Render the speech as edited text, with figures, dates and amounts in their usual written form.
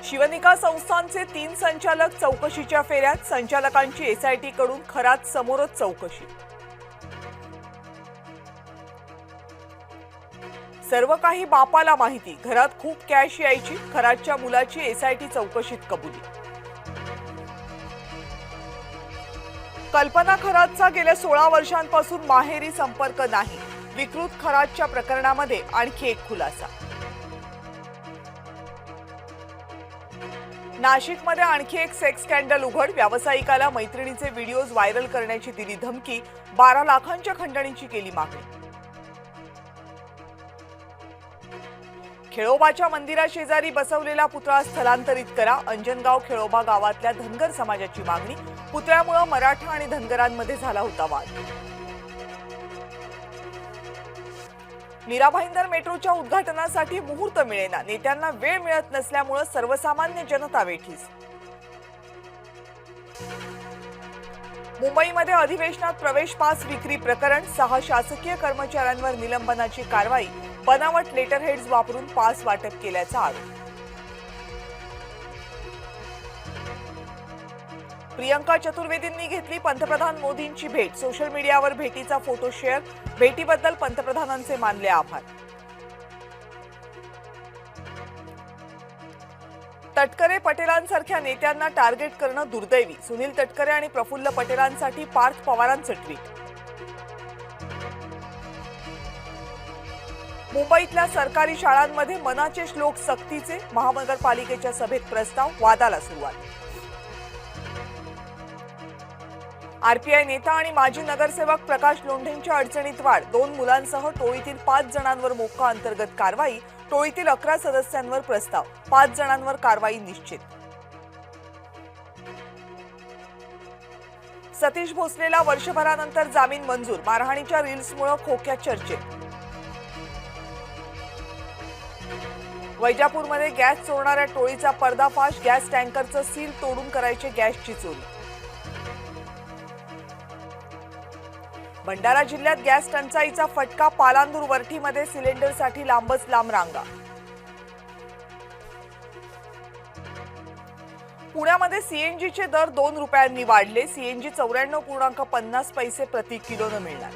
शिवनिका संस्थानचे 3 संचालक चौकशीच्या फेऱ्यात, संचालकांची एसआयटी कडून खरात समोरच चौकशी। सर्व काही बापाला माहिती, घरात खूप कॅश यायची, खरातच्या मुलाची एसआयटी चौकशीत कबुली। कल्पना खरातचा गेल्या 16 वर्षांपासून माहेरी संपर्क नाही, विकृत खरातच्या प्रकरणामध्ये आणखी एक खुलासा। नाशिकमध्ये आणखी एक सेक्स स्कॅन्डल उघड, व्यावसायिकाला मैत्रिणीचे व्हिडिओज व्हायरल करण्याची दिली धमकी, 12 लाखांच्या खंडणीची केली मागणी। खेळोबाच्या मंदिराशेजारी बसवलेला पुतळा स्थलांतरित करा, अंजनगाव खेळोबा गावातल्या धनगर समाजाची मागणी, पुतळ्यामुळे मराठा आणि धनगरांमध्ये झाला होता वाद। मीरा भाईंदर मेट्रोच्या उद्घाटनासाठी मुहूर्त मिळेना, नेत्यांना वेळ मिळत नसल्यामुळे सर्वसामान्य जनता वेठीस। मुंबईमध्ये अधिवेशनात प्रवेश पास विक्री प्रकरण, 6 शासकीय कर्मचाऱ्यांवर निलंबनाची कारवाई, बनावट लेटरहेड्स वापरून पास वाटप केल्याचा आरोप। प्रियंका चतुर्वेदींनी घेतली पंतप्रधान मोदींची भेट, सोशल मीडियावर भेटीचा फोटो शेअर, भेटीबद्दल पंतप्रधानांचे मानले आभार। तटकरे पटेलांसारख्या नेत्यांना टार्गेट करणं दुर्दैवी, सुनील तटकरे आणि प्रफुल्ल पटेलांसाठी पार्थ पवारांचं ट्विट। मुंबईतल्या सरकारी शाळांमध्ये मनाचे श्लोक सक्तीचे, महानगरपालिकेच्या सभेत प्रस्ताव, वादाला सुरुवात। आरपीआय नेता आणि माजी नगरसेवक प्रकाश लोंढेंच्या अडचणीत वाढ, 2 मुलांसह टोळीतील 5 जणांवर मोक्का अंतर्गत कारवाई, टोळीतील 11 सदस्यांवर प्रस्ताव, 5 जणांवर कारवाई निश्चित। सतीश भोसलेला वर्षभरानंतर जामीन मंजूर, मारहाणीच्या रील्समुळे खोक्यात चर्चेत। वैजापूरमध्ये गॅस चोरणाऱ्या टोळीचा पर्दाफाश, गॅस टँकरचं सील तोडून करायचे गॅसची चोरी। भंडारा जिल्ह्यात गॅस टंचाईचा फटका, पालांदूर वरठीमध्ये सिलेंडरसाठी लांबच लांब रांगा। पुण्यामध्ये सीएनजीचे दर 2 रुपयांनी वाढले, सीएनजी 94.50 पैसे प्रति किलोनं मिळणार।